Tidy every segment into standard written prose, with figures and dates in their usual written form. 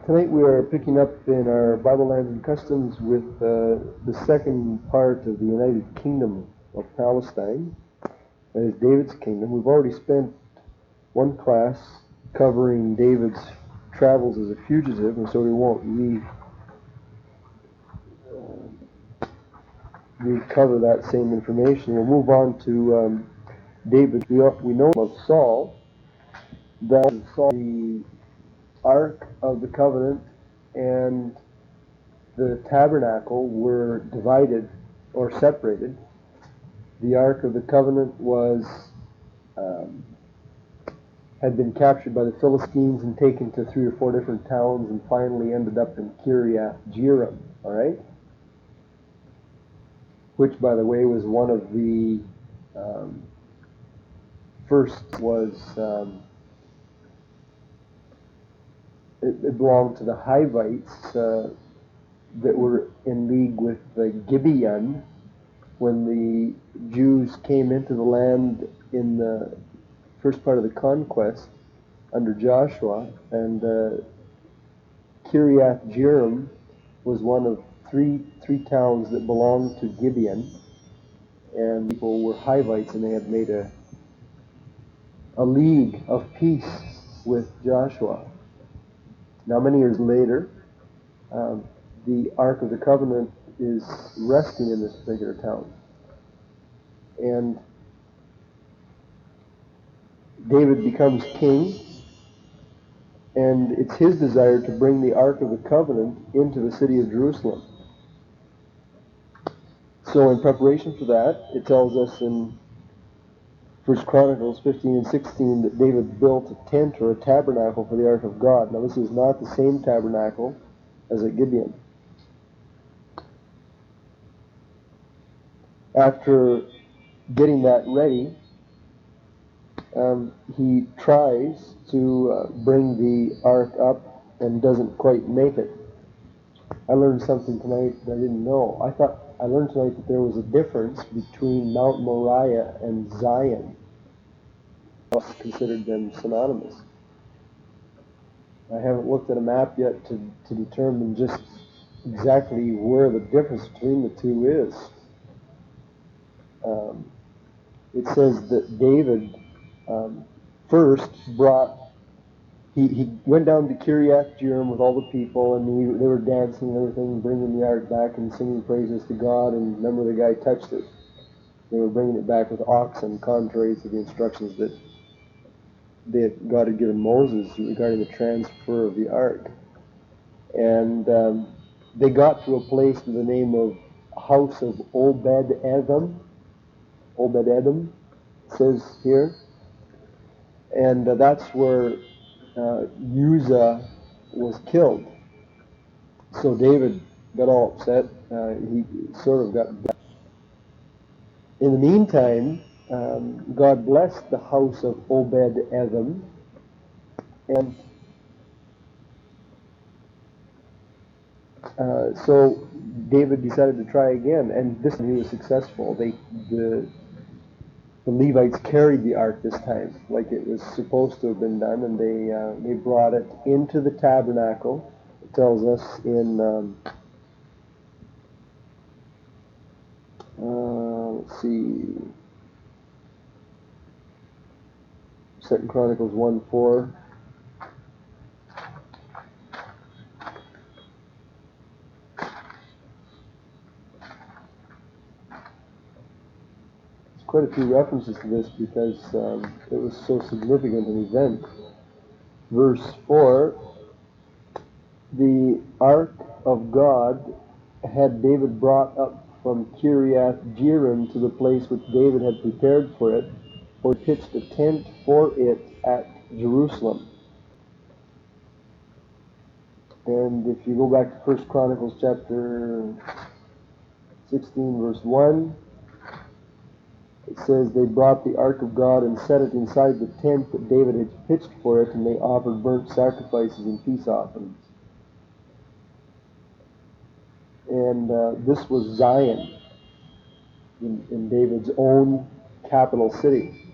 Tonight we are picking up in our Bible Lands and Customs with the second part of the United Kingdom of Palestine. That is David's kingdom. We've already spent one class covering David's travels as a fugitive, and so we won't recover that same information. We'll move on to David. We know of Saul, that the Ark of the Covenant and the Tabernacle were divided or separated. The Ark of the Covenant had been captured by the Philistines and taken to 3 or 4 different towns and finally ended up in Kiriath Jearim, all right? Which, by the way, was one of the it belonged to the Hivites that were in league with the Gibeon when the Jews came into the land in the first part of the conquest under Joshua, and Kiriath Jearim was one of three towns that belonged to Gibeon, and people were Hivites, and they had made a league of peace with Joshua. Now, many years later, the Ark of the Covenant is resting in this particular town. And David becomes king, and it's his desire to bring the Ark of the Covenant into the city of Jerusalem. So in preparation for that, it tells us in 1 Chronicles 15 and 16 that David built a tent or a tabernacle for the Ark of God. Now, this is not the same tabernacle as at Gibeon. After getting that ready, he tries to bring the Ark up and doesn't quite make it. I learned something tonight that I didn't know. I learned tonight that there was a difference between Mount Moriah and Zion. I considered them synonymous. I haven't looked at a map yet to determine just exactly where the difference between the two is. It says that David first brought, he went down to Kiriath Jearim with all the people, and they were dancing and everything, bringing the ark back and singing praises to God, and remember the guy touched it. They were bringing it back with oxen, contrary to the instructions that God had given Moses regarding the transfer of the ark. And they got to a place with the name of House of Obed-Edom. Obed-Edom, it says here. And that's where Uzzah was killed. So David got all upset. He sort of got back. In the meantime, God blessed the house of Obed-Edom, and so David decided to try again, and this time he was successful. The Levites carried the ark this time, like it was supposed to have been done, and they brought it into the tabernacle. It tells us in let's see, 2 Chronicles 1:4. Quite a few references to this because it was so significant an event. Verse 4, the Ark of God had David brought up from Kiriath Jearim to the place which David had prepared for it, or pitched a tent for it at Jerusalem. And if you go back to 1 Chronicles chapter 16, verse 1, it says, they brought the Ark of God and set it inside the tent that David had pitched for it, and they offered burnt sacrifices and peace offerings. And this was Zion, in David's own capital city.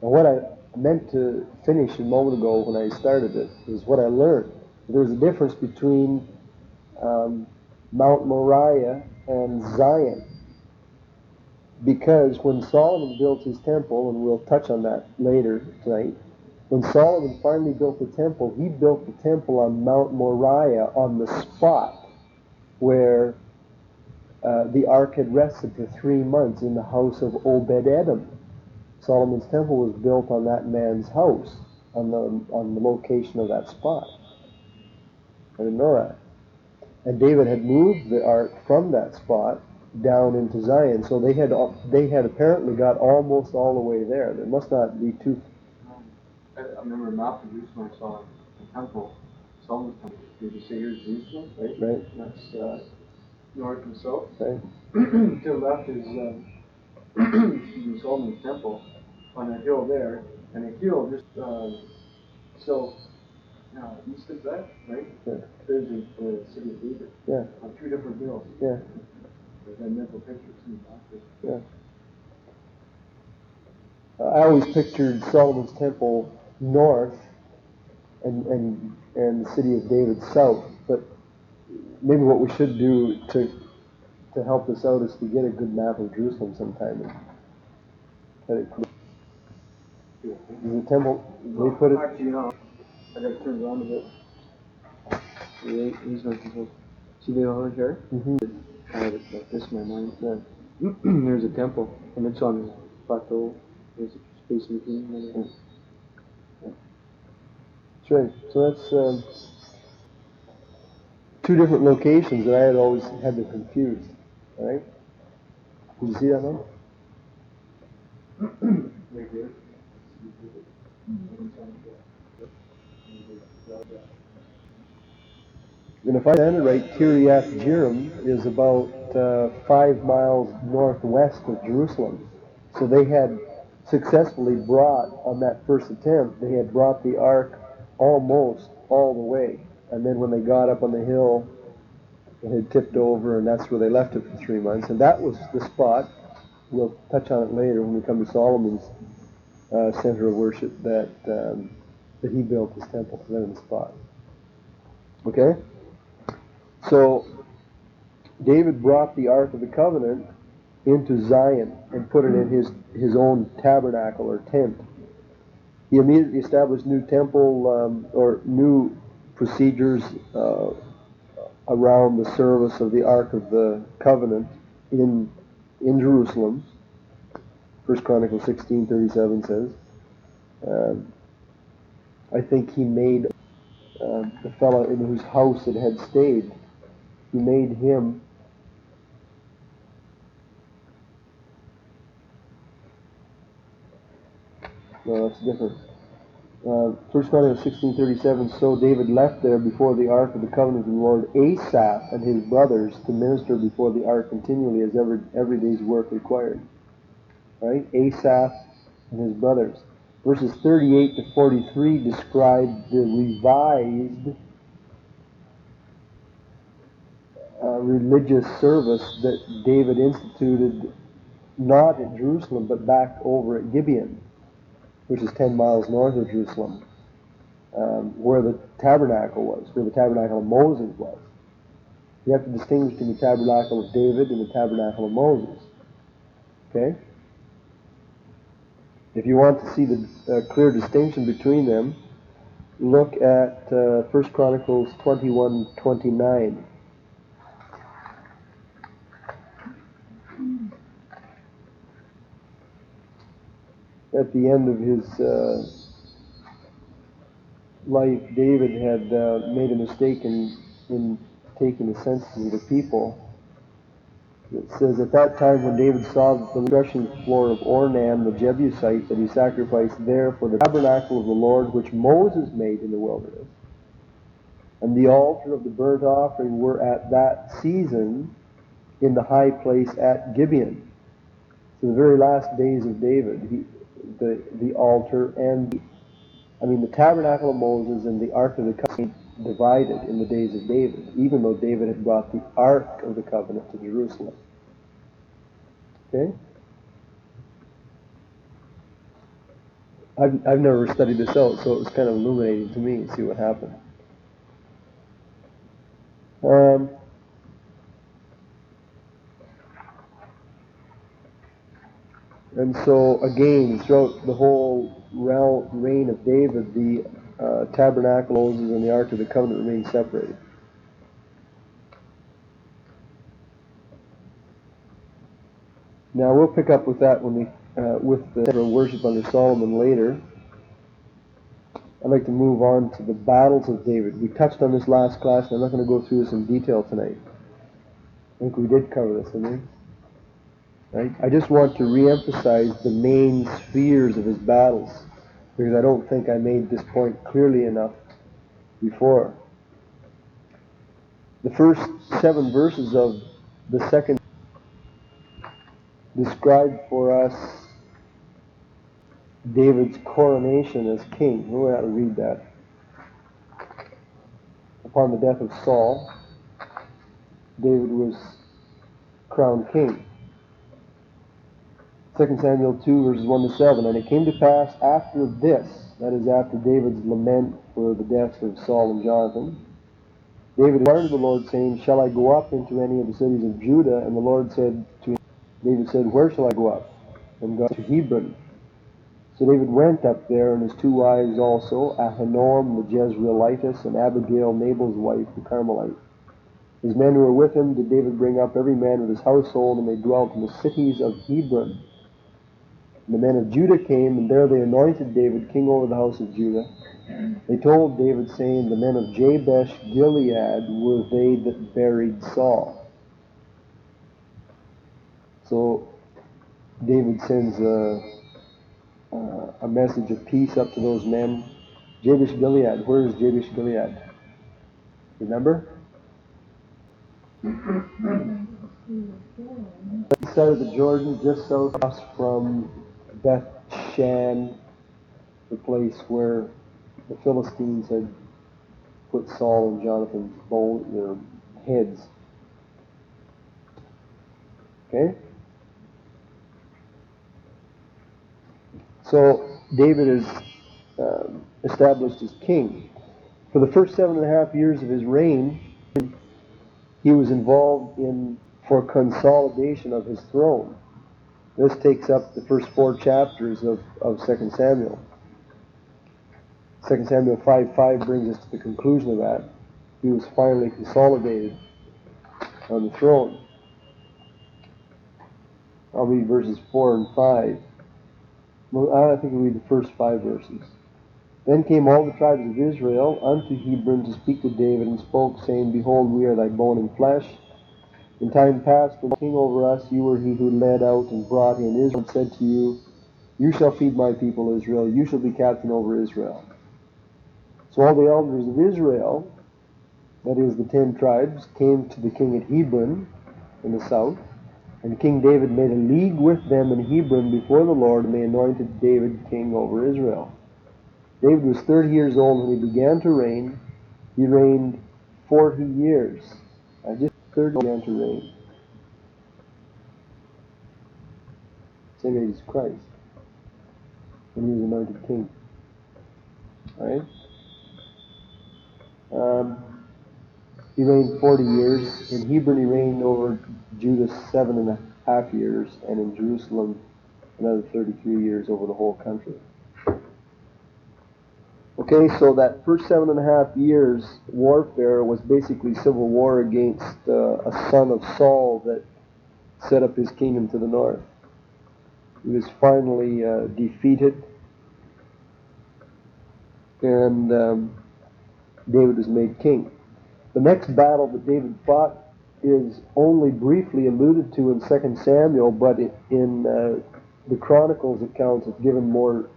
And what I meant to finish a moment ago when I started it is what I learned. There's a difference between Mount Moriah and Zion, because when Solomon built his temple, and we'll touch on that later tonight, when Solomon finally built the temple, he built the temple on Mount Moriah, on the spot where the ark had rested for 3 months in the house of Obed-Edom. Solomon's temple was built on that man's house, on the location of that spot. I didn't know that. And David had moved the ark from that spot down into Zion, so they had apparently got almost all the way there. There must not be too. I remember a map of Jerusalem. I saw the temple, Solomon's temple. Did you say here's Jerusalem? Right. Right. That's north and south. Right. To the left is Solomon's temple on a hill there, and a hill just so east of that, right? Yeah. There's the city of David. Yeah. On 2 different hills. Yeah. There's that mental picture too. Yeah. I always pictured Solomon's temple north and the city of David south, but maybe what we should do to help this out is to get a good map of Jerusalem sometime. And the temple, they put it. Actually, I got to turn it around a bit. Here's my control. See the orange hair? Mm-hmm. I have it like this in my mind. There's a temple, and it's on the plateau. There's a space in between. That's right. So that's 2 different locations that I had always had them confused. All right? Did you see that one? Right here. And if I understand it right, Kiryat Jearim is about 5 miles northwest of Jerusalem. So they had successfully brought, on that first attempt, they had brought the ark almost all the way. And then when they got up on the hill, it had tipped over, and that's where they left it for 3 months. And that was the spot, we'll touch on it later when we come to Solomon's center of worship, that he built his temple, right in the spot. Okay? So David brought the Ark of the Covenant into Zion and put it in his own tabernacle or tent. He immediately established new temple or new procedures around the service of the Ark of the Covenant in Jerusalem. 1 Chronicles 16:37 says. I think he made the fellow in whose house it had stayed. He made him no, that's different. 1 Chronicles 16:37. So David left there before the ark of the covenant of the Lord Asaph and his brothers to minister before the ark continually, as every day's work required. Right? Asaph and his brothers. Verses 38 to 43 describe the revised religious service that David instituted, not at Jerusalem, but back over at Gibeon, which is 10 miles north of Jerusalem, where the tabernacle was, where the tabernacle of Moses was. You have to distinguish between the tabernacle of David and the tabernacle of Moses. Okay? If you want to see the clear distinction between them, look at 1 Chronicles 21:29. At the end of his life, David had made a mistake in taking the census of the people. It says, at that time when David saw the threshing floor of Ornan the Jebusite, that he sacrificed there for the tabernacle of the Lord, which Moses made in the wilderness, and the altar of the burnt offering were at that season in the high place at Gibeon. So the very last days of David, the altar and the tabernacle of Moses and the Ark of the Covenant divided in the days of David, even though David had brought the Ark of the Covenant to Jerusalem. Okay? I've never studied this out, so it was kind of illuminating to me to see what happened. And so, again, throughout the whole reign of David, the Tabernacle of Moses and the Ark of the Covenant remained separated. Now, we'll pick up with that when we, with the worship under Solomon later. I'd like to move on to the battles of David. We touched on this last class, and I'm not going to go through this in detail tonight. I think we did cover this, didn't we? Right? I just want to re-emphasize the main spheres of his battles, because I don't think I made this point clearly enough before. The first 7 verses of the second describe for us David's coronation as king. We'll have to read that. Upon the death of Saul, David was crowned king. 2 Samuel 2, verses 1 to 7. And it came to pass after this, that is after David's lament for the deaths of Saul and Jonathan, David inquired of the Lord, saying, Shall I go up into any of the cities of Judah? And the Lord said to him, David said, Where shall I go up? And God to Hebron. So David went up there, and his 2 wives also, Ahinoam the Jezreelitess, and Abigail, Nabal's wife, the Carmelite. His men who were with him did David bring up, every man with his household, and they dwelt in the cities of Hebron. And the men of Judah came, and there they anointed David king over the house of Judah. They told David, saying, The men of Jabesh Gilead were they that buried Saul. So David sends a message of peace up to those men. Jabesh Gilead. Where is Jabesh Gilead? Remember? East side of the Jordan, just south from Beth Shan, the place where the Philistines had put Saul and Jonathan's their heads. Okay? So David is established as king. For the first 7.5 years of his reign, he was involved for consolidation of his throne. This takes up the first 4 chapters of 2 Samuel. 2 Samuel 5:5 brings us to the conclusion of that. He was finally consolidated on the throne. I'll read verses 4 and 5. Well, I think we'll read the first 5 verses. Then came all the tribes of Israel unto Hebron to speak to David, and spoke, saying, Behold, we are thy bone and flesh. In time past, when king over us, you were he who led out and brought in Israel, and said to you, You shall feed my people Israel, you shall be captain over Israel. So all the elders of Israel, that is the 10 tribes, came to the king at Hebron in the south, and King David made a league with them in Hebron before the Lord, and they anointed David king over Israel. David was 30 years old when he began to reign. He reigned 40 years. Just 30 began to reign. Same age as Christ, when he was anointed king. Alright? He reigned 40 years. In Hebron he reigned over Judah 7.5 years, and in Jerusalem another 33 years over the whole country. Okay, so that first 7.5 years warfare was basically civil war against a son of Saul that set up his kingdom to the north. He was finally defeated, and David was made king. The next battle that David fought is only briefly alluded to in 2 Samuel, but in the Chronicles accounts it's given more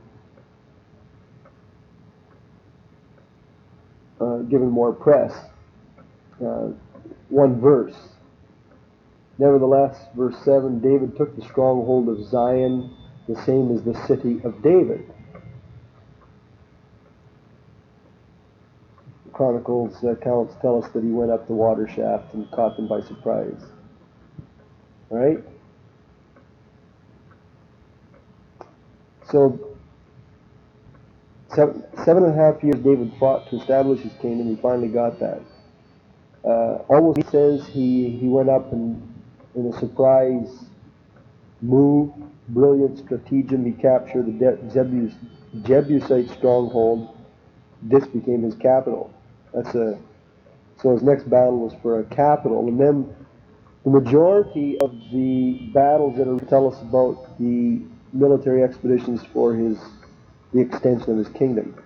press. One verse. Nevertheless, verse 7, David took the stronghold of Zion, the same as the city of David. The Chronicles accounts tell us that he went up the water shaft and caught them by surprise. Alright? So, 7.5 years David fought to establish his kingdom. He finally got that. Almost says he went up and in a surprise move, brilliant stratagem, he captured the Jebusite stronghold. This became his capital. So his next battle was for a capital. And then the majority of the battles that tell us about the military expeditions for the extension of his kingdom.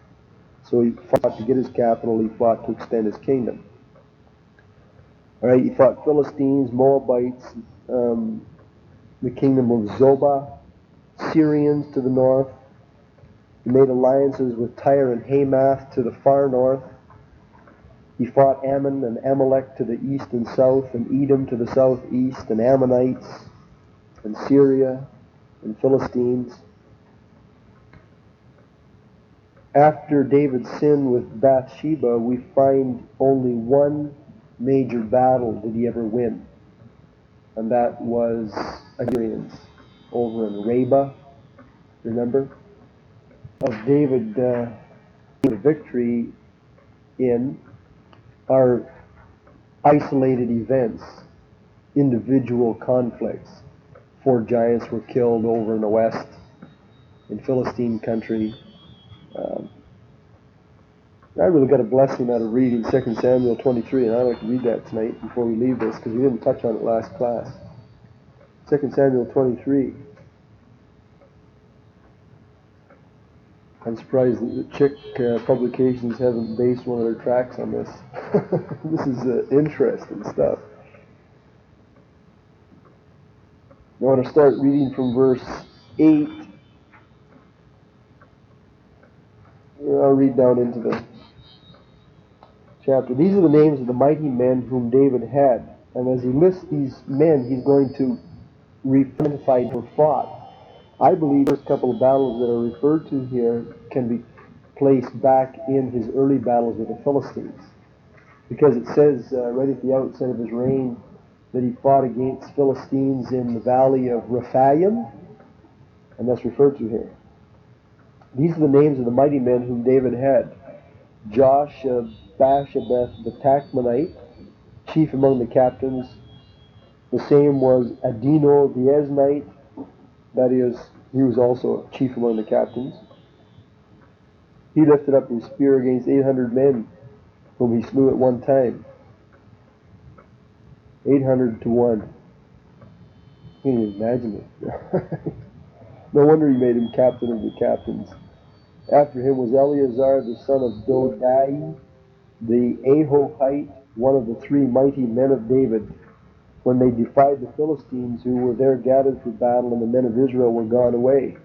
So he fought to get his capital, he fought to extend his kingdom. All right, he fought Philistines, Moabites, the kingdom of Zobah, Syrians to the north. He made alliances with Tyre and Hamath to the far north. He fought Ammon and Amalek to the east and south, and Edom to the southeast, and Ammonites, and Syria, and Philistines. After David's sin with Bathsheba, we find only one major battle did he ever win, and that was Assyrians over in Rabbah. Remember? Of David, the victory in are isolated events, individual conflicts. 4 giants were killed over in the west, in Philistine country. I really got a blessing out of reading 2 Samuel 23, and I'd like to read that tonight before we leave this, because we didn't touch on it last class. 2 Samuel 23. I'm surprised that the Chick Publications haven't based one of their tracks on this. This is interesting stuff. I want to start reading from verse 8. I'll read down into the chapter. These are the names of the mighty men whom David had. And as he lists these men, he's going to identify or fought. I believe the first couple of battles that are referred to here can be placed back in his early battles with the Philistines. Because it says right at the outset of his reign that he fought against Philistines in the valley of Rephaim, and that's referred to here. These are the names of the mighty men whom David had. Josh Bashabeth the Tachmonite, chief among the captains. The same was Adino the Eznite, that is, he was also chief among the captains. He lifted up his spear against 800 men, whom he slew at one time. 800 to 1. Can't even imagine it. No wonder he made him captain of the captains. After him was Eleazar the son of Dodai, the Ahohite, one of the 3 mighty men of David, when they defied the Philistines who were there gathered for battle, and the men of Israel were gone away.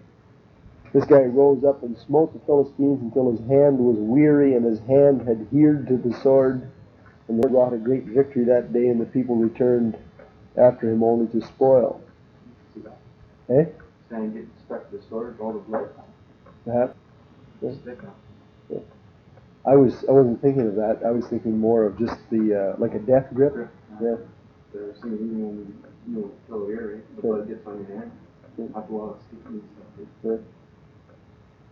This guy rose up and smote the Philistines until his hand was weary and his hand had adhered to the sword. And the Lord wrought a great victory that day, and the people returned after him only to spoil. Eh? And get stuck to the sword, all the blood. Perhaps. Yeah. I wasn't thinking of that. I was thinking more of just the like a death grip. Yeah. There's some even when you kill the air, right? The blood gets on your hand. After a while, it's sticky and stuff.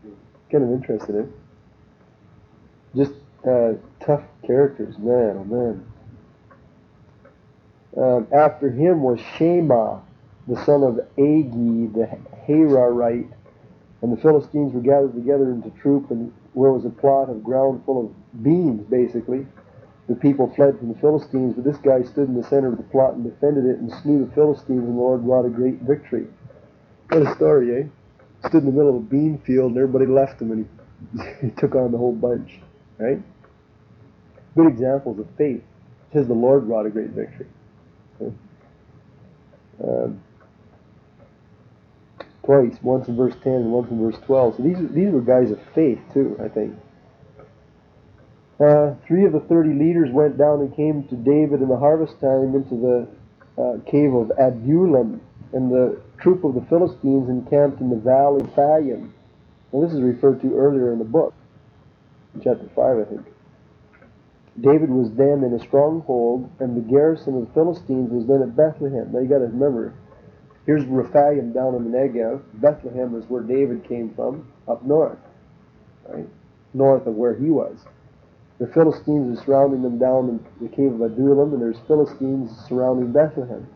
Yeah. Kind of interested in. Just tough characters, man, oh man. After him was Shema, the son of Agi, the Hararite, and the Philistines were gathered together into troop, and where was a plot of ground full of beans, basically. The people fled from the Philistines, but this guy stood in the center of the plot and defended it and slew the Philistines, and the Lord wrought a great victory. What a story, eh? Stood in the middle of a bean field, and everybody left him, and he took on the whole bunch, right? Good examples of faith. It says the Lord wrought a great victory. Okay? Twice, once in verse 10 and once in verse 12. So these were guys of faith too, I think. 3 of the 30 leaders went down and came to David in the harvest time into the cave of Adullam, and the troop of the Philistines encamped in the valley of Rephaim. Now this is referred to earlier in the book, in chapter 5, I think. David was then in a stronghold, and the garrison of the Philistines was then at Bethlehem. Now you got to remember, here's Rephaim down in the Negev. Bethlehem is where David came from, up north, right? North of where he was. The Philistines are surrounding them down in the cave of Adullam, and there's Philistines surrounding Bethlehem.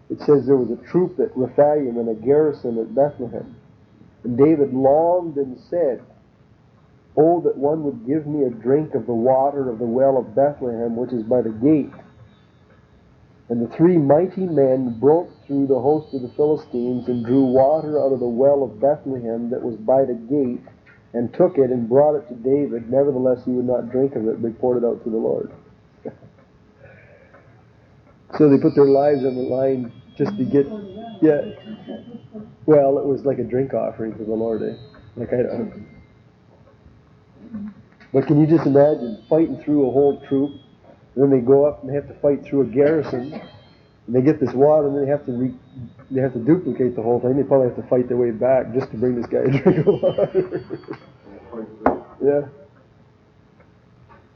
It says there was a troop at Rephaim and a garrison at Bethlehem. And David longed and said, "Oh, that one would give me a drink of the water of the well of Bethlehem, which is by the gate." And the three mighty men broke through the host of the Philistines and drew water out of the well of Bethlehem that was by the gate, and took it and brought it to David. Nevertheless, he would not drink of it, but poured it out to the Lord. So they put their lives on the line just to get, yeah. Well, it was like a drink offering to the Lord, eh? Like I don't. But can you just imagine fighting through a whole troop, and then they go up and they have to fight through a garrison, and they get this water, and then they have to duplicate the whole thing. They probably have to fight their way back just to bring this guy a drink of water. Yeah.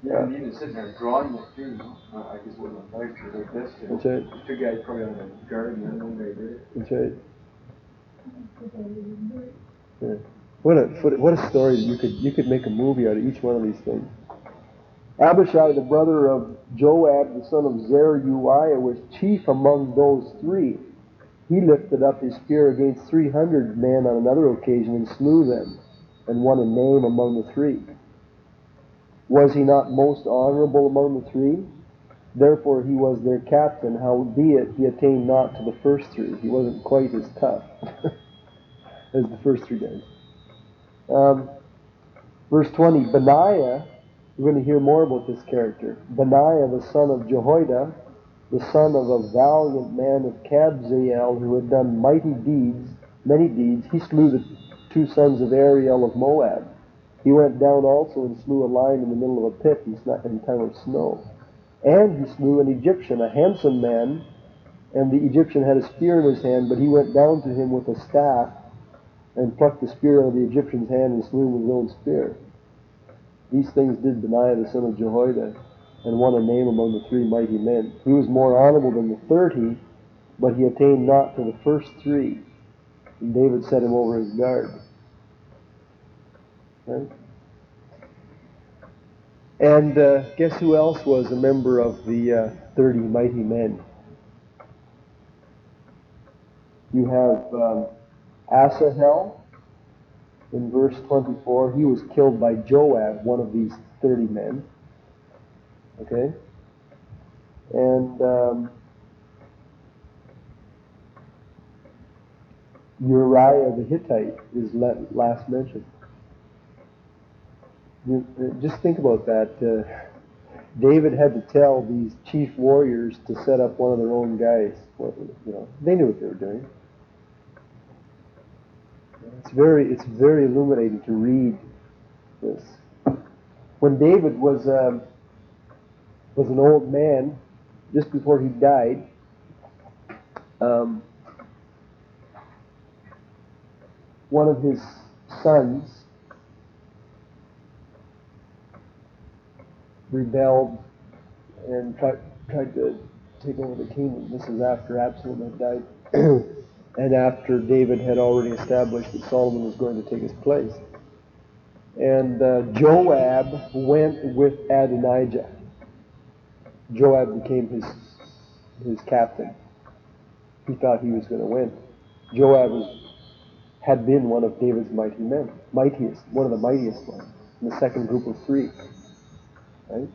Yeah, and even sitting there drawing it too, I just wouldn't have liked it like this. That's right. Two guys probably on the garden, and one guy did it. That's right. Yeah. What a story that you could make a movie out of each one of these things. Abishai, the brother of Joab, the son of Zeruiah, was chief among those three. He lifted up his spear against 300 men on another occasion and slew them, and won a name among the three. Was he not most honorable among the three? Therefore he was their captain, howbeit he attained not to the first three. He wasn't quite as tough as the first three guys. Verse 20, Benaiah, we're going to hear more about this character. Benaiah, the son of Jehoiada, the son of a valiant man of Kabzeel, who had done many deeds, he slew the two sons of Ariel of Moab. He went down also and slew a lion in the middle of a pit in time of snow. And he slew an Egyptian, a handsome man, and the Egyptian had a spear in his hand, but he went down to him with a staff and plucked the spear out of the Egyptian's hand and slew him with his own spear. These things did Benaiah the son of Jehoiada, and won a name among the three mighty men. He was more honorable than the 30, but he attained not to the first three. And David set him over his guard. Right? And guess who else was a member of the 30 mighty men? You have Asahel in verse 24. He was killed by Joab, one of these 30 men. Okay? And Uriah the Hittite is last mentioned. Just think about that. David had to tell these chief warriors to set up one of their own guys. They knew what they were doing. It's very illuminating to read this. When David was an old man, just before he died, one of his sons rebelled and tried to take over the kingdom. This is after Absalom had died, and after David had already established that Solomon was going to take his place. And Joab went with Adonijah. Joab became his captain. He thought he was going to win. Joab had been one of David's mighty men, one of the mightiest ones, in the second group of three. Right?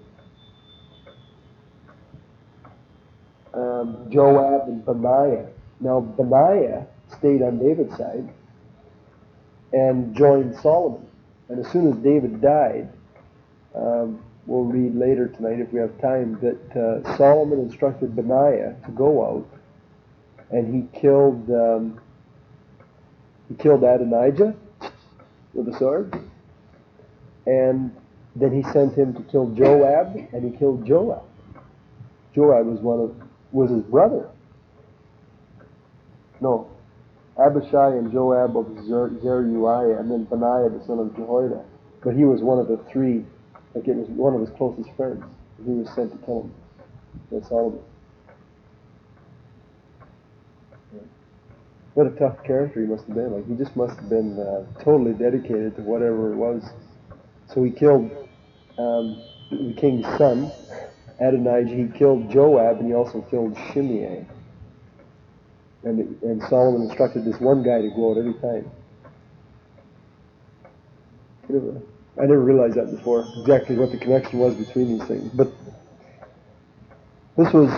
Joab and Benaiah. Now Benaiah stayed on David's side and joined Solomon. And as soon as David died, we'll read later tonight if we have time, that Solomon instructed Benaiah to go out, and he killed Adonijah with a sword, and then he sent him to kill Joab, and he killed Joab. Joab was his brother. No, Abishai and Joab of Zeruiah, and then Benaiah the son of Jehoiada. But he was one of the three, like it was one of his closest friends. He was sent to kill him. That's Solomon. What a tough character he must have been. Like, he just must have been totally dedicated to whatever it was. So he killed the king's son, Adonijah. He killed Joab, and he also killed Shimei. And Solomon instructed this one guy to go out every time. I never realized that before, exactly what the connection was between these things. But this was,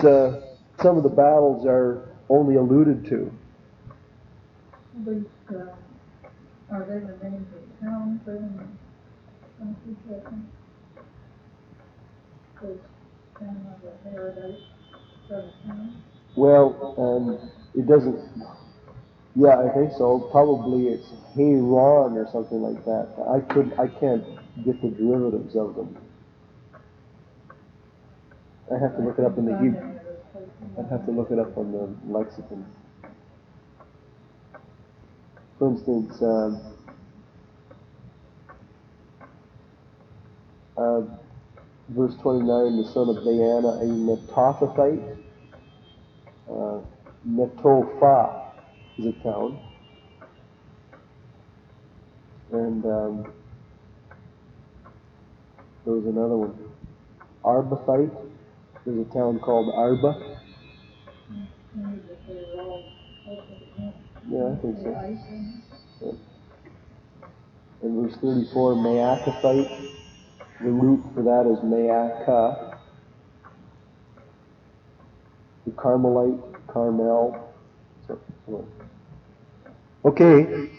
some of the battles are only alluded to. But are they the names of towns in the country section? Because kind of a paradise of town? Well, it doesn't. Yeah, I think so. Probably it's Hayron or something like that. I can't get the derivatives of them. I have to look it up in the Hebrew. I'd have to look it up on the lexicon. For instance, verse 29, the son of Diana, a Netophathite. Netopha is a town. And there was another one. Arbathite. There's a town called Arba. Yeah, I think so. Yeah. In verse 34, Maaccathite. The root for that is Maacah. The Carmelite, Carmel. So. Okay.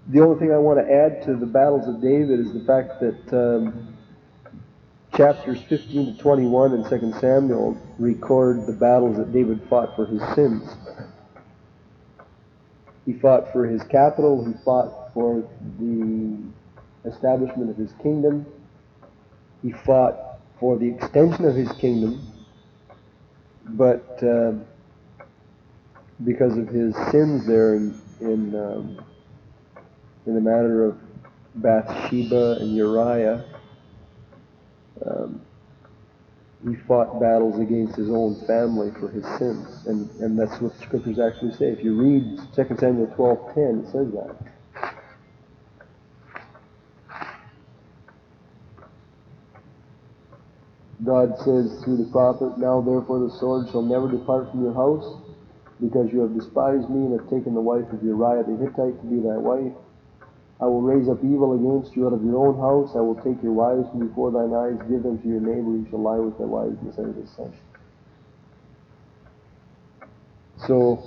The only thing I want to add to the battles of David is the fact that chapters 15 to 21 in 2 Samuel record the battles that David fought for his sins. He fought for his capital. He fought for the establishment of his kingdom. He fought for the extension of his kingdom. But because of his sins there in the matter of Bathsheba and Uriah, he fought battles against his own family for his sins. And that's what the scriptures actually say. If you read 2 Samuel 12:10, it says that. God says through the prophet, "Now therefore the sword shall never depart from your house, because you have despised me and have taken the wife of Uriah the Hittite to be thy wife. I will raise up evil against you out of your own house. I will take your wives from before thine eyes, give them to your neighbor, who shall lie with their wives in the sight of his son." So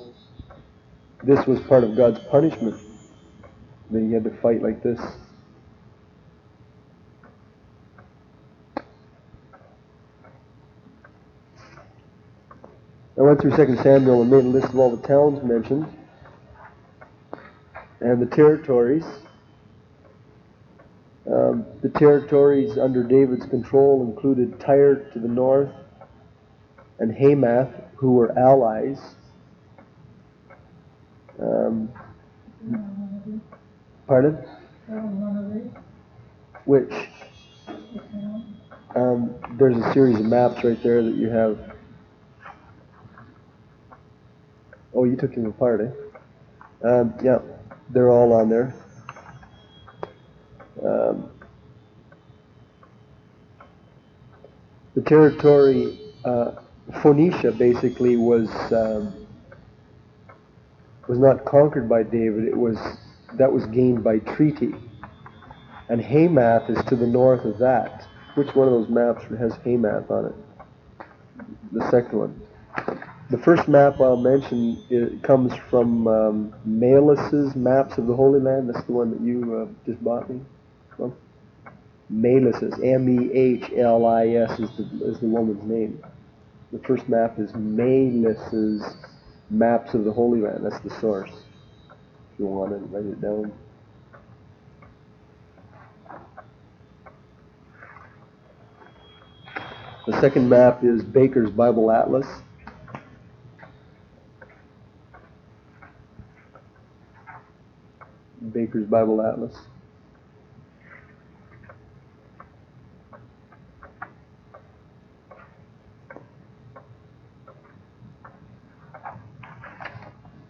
this was part of God's punishment, that he had to fight like this. I went through 2 Samuel and made a list of all the towns mentioned and the territories. The territories under David's control included Tyre to the north and Hamath, who were allies. Pardon? Which? There's a series of maps right there that you have. Oh, you took them apart, eh? Yeah, they're all on there. The territory, Phoenicia, basically was not conquered by David. That was gained by treaty. And Hamath is to the north of that. Which one of those maps has Hamath on it? The second one. The first map I'll mention, it comes from Melis's Maps of the Holy Land. That's the one that you just bought me. Well, Melis's, Mehlis is the woman's name. The first map is Melis's Maps of the Holy Land. That's the source. If you want to write it down. The second map is Baker's Bible Atlas. Baker's Bible Atlas.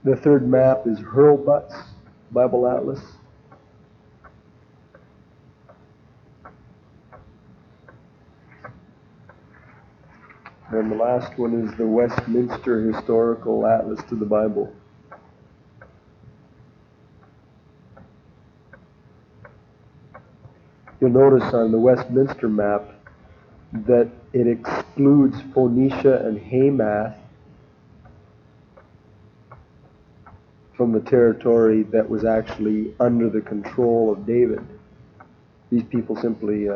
The third map is Hurlbut's Bible Atlas. And the last one is the Westminster Historical Atlas to the Bible. You'll notice on the Westminster map that it excludes Phoenicia and Hamath from the territory that was actually under the control of David. These people simply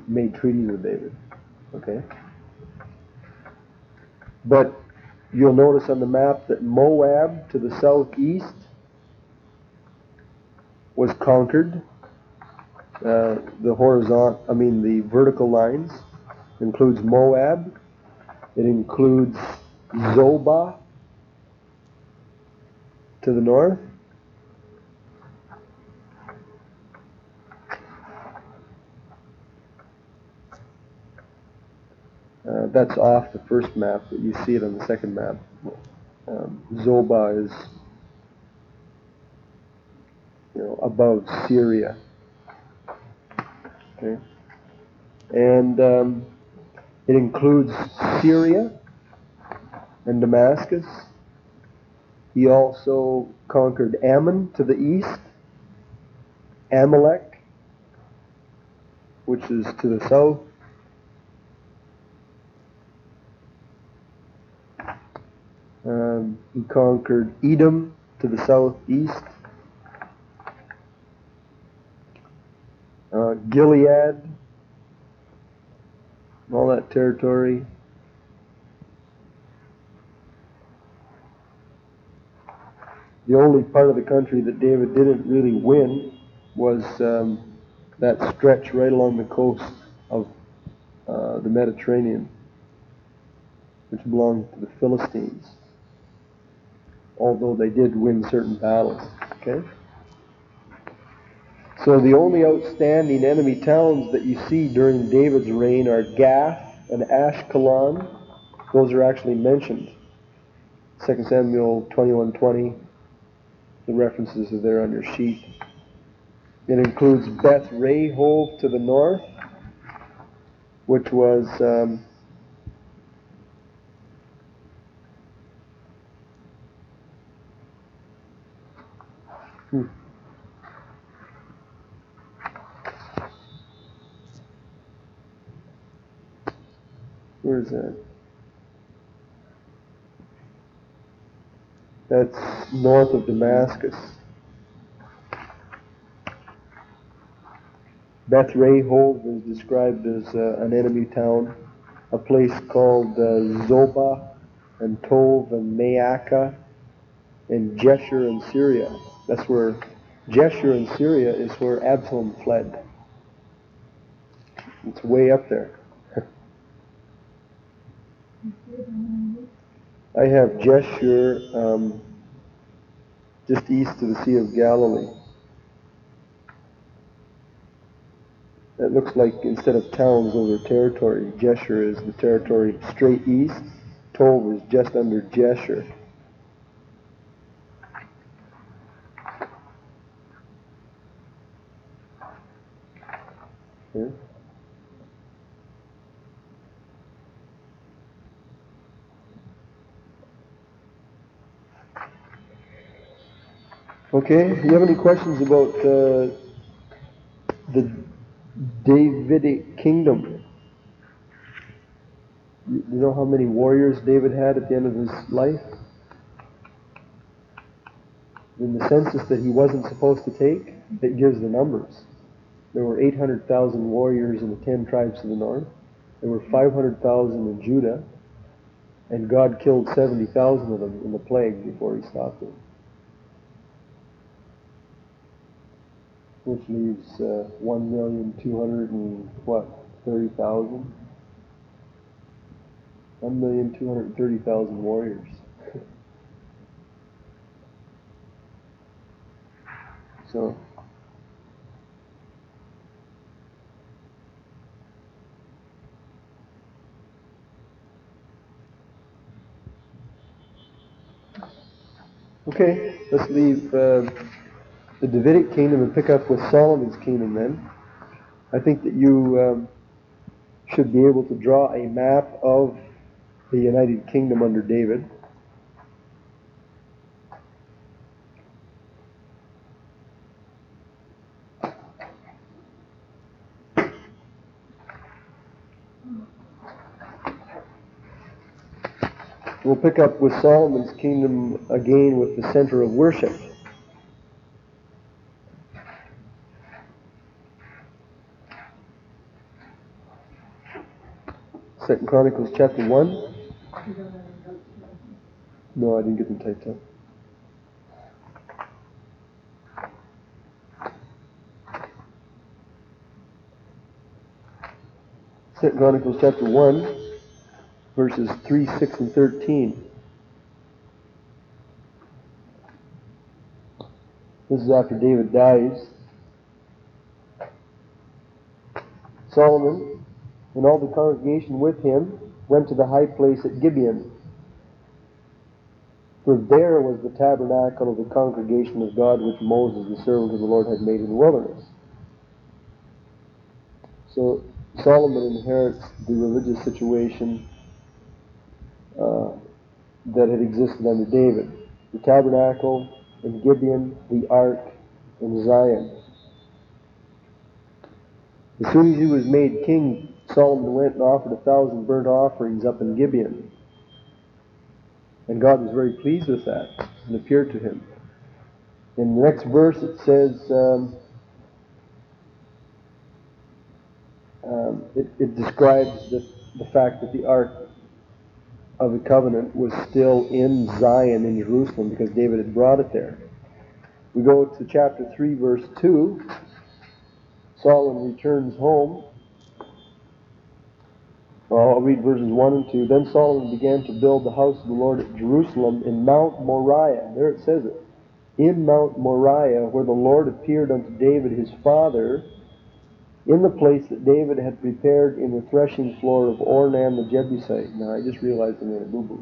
made treaties with David. Okay? But you'll notice on the map that Moab to the southeast was conquered. The vertical lines includes Moab. It includes Zobah to the north. That's off the first map, but you see it on the second map. Zobah is, above Syria. Okay, and it includes Syria and Damascus. He also conquered Ammon to the east, Amalek, which is to the south. He conquered Edom to the southeast, Gilead, all that territory. The only part of the country that David didn't really win was that stretch right along the coast of the Mediterranean, which belonged to the Philistines, although they did win certain battles. Okay? So the only outstanding enemy towns that you see during David's reign are Gath and Ashkelon. Those are actually mentioned. 2 Samuel 21:20. The references are there on your sheet. It includes Beth Rehob to the north, which was where is that? That's north of Damascus. Beth Rehob is described as an enemy town. A place called Zobah and Tov and Maacah and Jeshur in Syria. That's where Jeshur in Syria is where Absalom fled. It's way up there. I have Jeshur just east of the Sea of Galilee. It looks like instead of towns, those are territory. Jeshur is the territory straight east. Tov is just under Jeshur. Okay. Okay, do you have any questions about the Davidic kingdom? You know how many warriors David had at the end of his life? In the census that he wasn't supposed to take, it gives the numbers. There were 800,000 warriors in the 10 tribes to the north. There were 500,000 in Judah, and God killed 70,000 of them in the plague before he stopped it. Which leaves 1,230,000. 1,230,000 warriors. So, Okay, let's leave the Davidic kingdom and pick up with Solomon's kingdom then. I think that you should be able to draw a map of the United Kingdom under David. We'll pick up with Solomon's kingdom again with the center of worship. 2 Chronicles chapter 1. No, I didn't get them typed up. Second Chronicles chapter 1, verses 3, 6, and 13. This is after David dies. Solomon and all the congregation with him went to the high place at Gibeon. For there was the tabernacle of the congregation of God, which Moses, the servant of the Lord, had made in the wilderness. So Solomon inherits the religious situation that had existed under David. The tabernacle in Gibeon, the ark in Zion. As soon as he was made king, Solomon went and offered 1,000 burnt offerings up in Gibeon. And God was very pleased with that and appeared to him. In the next verse it says, it describes the fact that the Ark of the Covenant was still in Zion in Jerusalem because David had brought it there. We go to chapter 3, verse 2. Solomon returns home. Well, I'll read verses 1 and 2. Then Solomon began to build the house of the Lord at Jerusalem in Mount Moriah. There it says it. In Mount Moriah, where the Lord appeared unto David his father, in the place that David had prepared in the threshing floor of Ornan the Jebusite. Now, I just realized I made a boo-boo.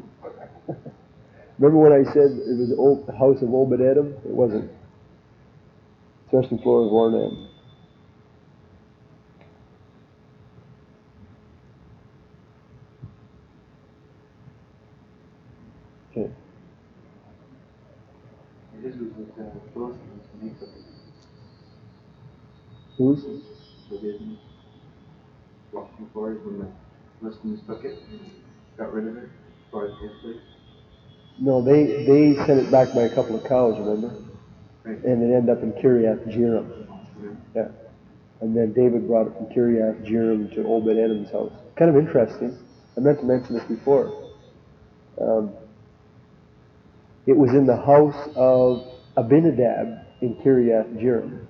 Remember when I said it was the house of Obed-Edom? It wasn't. Threshing floor of Ornan. Okay. His was with Philistines when he took it. Whose? So didn't washing floors when the Philistines took it and got rid of it as far as his place? No, they sent it back by a couple of cows, remember? Right. And it ended up in Kiriath Jearim. Yeah. And then David brought it from Kiriath Jearim to Obed-Edom's house. Kind of interesting. I meant to mention this before. It was in the house of Abinadab in Kiriath Jearim.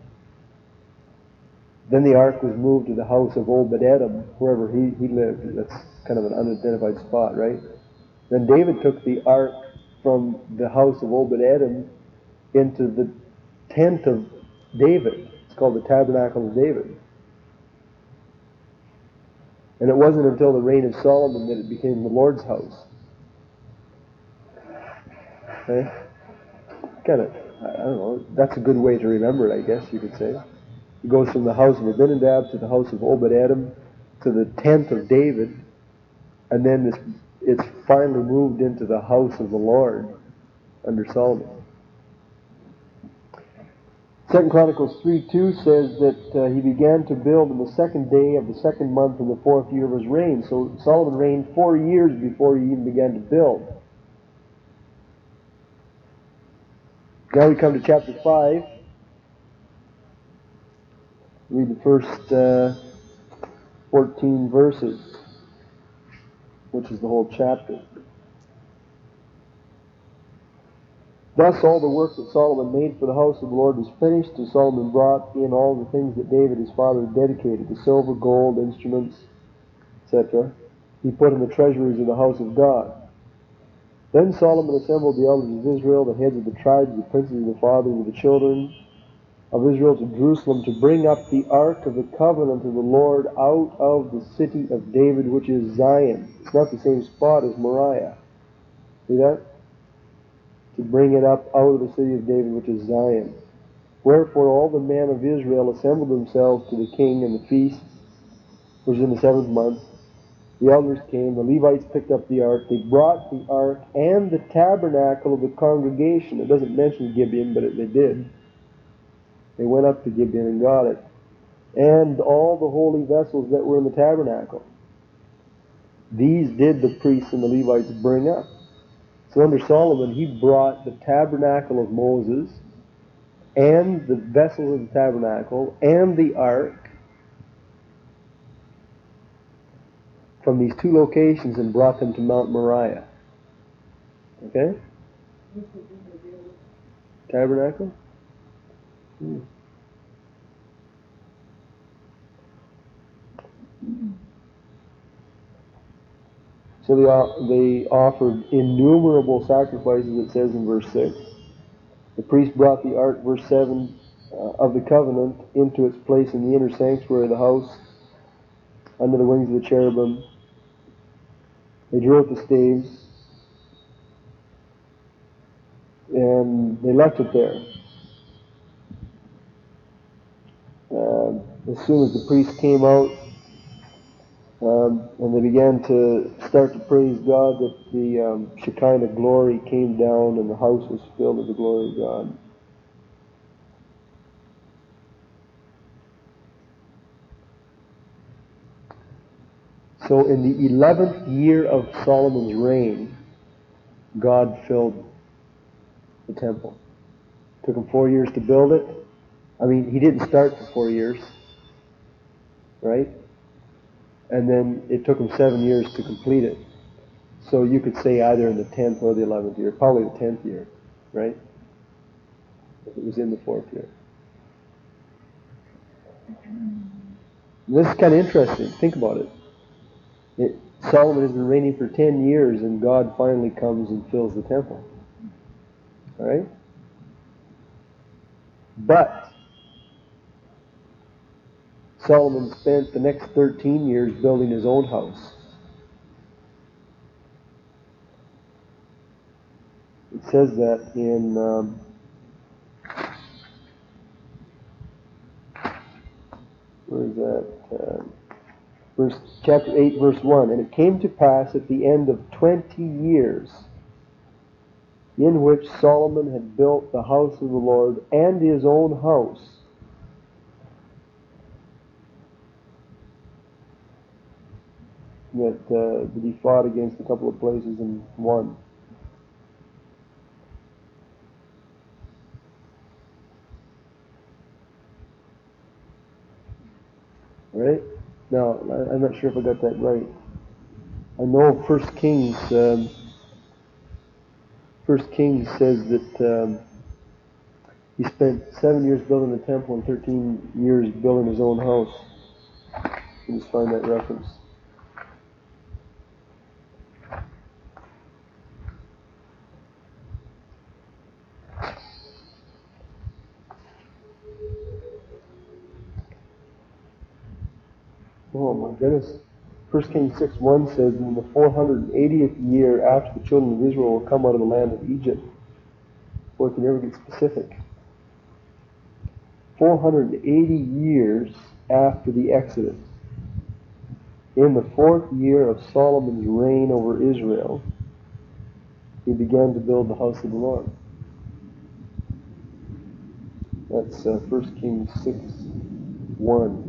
Then the ark was moved to the house of Obed-Edom, wherever he lived. That's kind of an unidentified spot, right? Then David took the ark from the house of Obed-Edom into the tent of David. It's called the Tabernacle of David. And it wasn't until the reign of Solomon that it became the Lord's house. Okay? Kind of, I don't know, that's a good way to remember it, I guess you could say. It goes from the house of Abinadab to the house of Obed-Edom to the tent of David, and then it's finally moved into the house of the Lord under Solomon. 2 Chronicles 3:2 says that he began to build on the second day of the second month in the 4th year of his reign. So Solomon reigned 4 years before he even began to build. Now we come to chapter 5. Read the first 14 verses, which is the whole chapter. Thus all the work that Solomon made for the house of the Lord was finished, and Solomon brought in all the things that David his father had dedicated, the silver, gold, instruments, etc. He put in the treasuries of the house of God. Then Solomon assembled the elders of Israel, the heads of the tribes, the princes of the fathers of the children of Israel to Jerusalem to bring up the ark of the covenant of the Lord out of the city of David, which is Zion. It's not the same spot as Moriah. See that? to bring it up out of the city of David, which is Zion. Wherefore all the men of Israel assembled themselves to the king, and the feast was in the 7th month. The elders came, the Levites picked up the ark. They brought the ark and the tabernacle of the congregation. It doesn't mention Gibeon, but they did. They went up to Gibeon and got it. And all the holy vessels that were in the tabernacle. These did the priests and the Levites bring up. So under Solomon, he brought the tabernacle of Moses and the vessels of the tabernacle and the ark from these two locations and brought them to Mount Moriah. Okay? Tabernacle? So they offered innumerable sacrifices, it says in verse 6. The priest brought the ark, verse 7, of the covenant into its place in the inner sanctuary of the house, under the wings of the cherubim. They drew out the staves, and they left it there. As soon as the priest came out, and they began to start to praise God, that the Shekinah glory came down and the house was filled with the glory of God. So in the 11th year of Solomon's reign, God filled the temple. It took him 4 years to build it. I mean, he didn't start for 4 years, right? And then it took him 7 years to complete it. So you could say either in the 10th or the 11th year, probably the 10th year, right? If it was in the 4th year. This is kind of interesting. Think about it. Solomon has been reigning for 10 years, and God finally comes and fills the temple. All right? But Solomon spent the next 13 years building his own house. It says that in where is that? Chapter 8, verse 1. And it came to pass at the end of 20 years, in which Solomon had built the house of the Lord and his own house, that he fought against a couple of places and won. Right? Now, I'm not sure if I got that right. I know First Kings says that he spent 7 years building the temple and 13 years building his own house. You just find that reference. Oh my goodness. 1 Kings 6:1 says, in the 480th year after the children of Israel will come out of the land of Egypt. Boy, can you ever get specific? 480 years after the Exodus, in the 4th year of Solomon's reign over Israel, he began to build the house of the Lord. That's 1 Kings 6:1.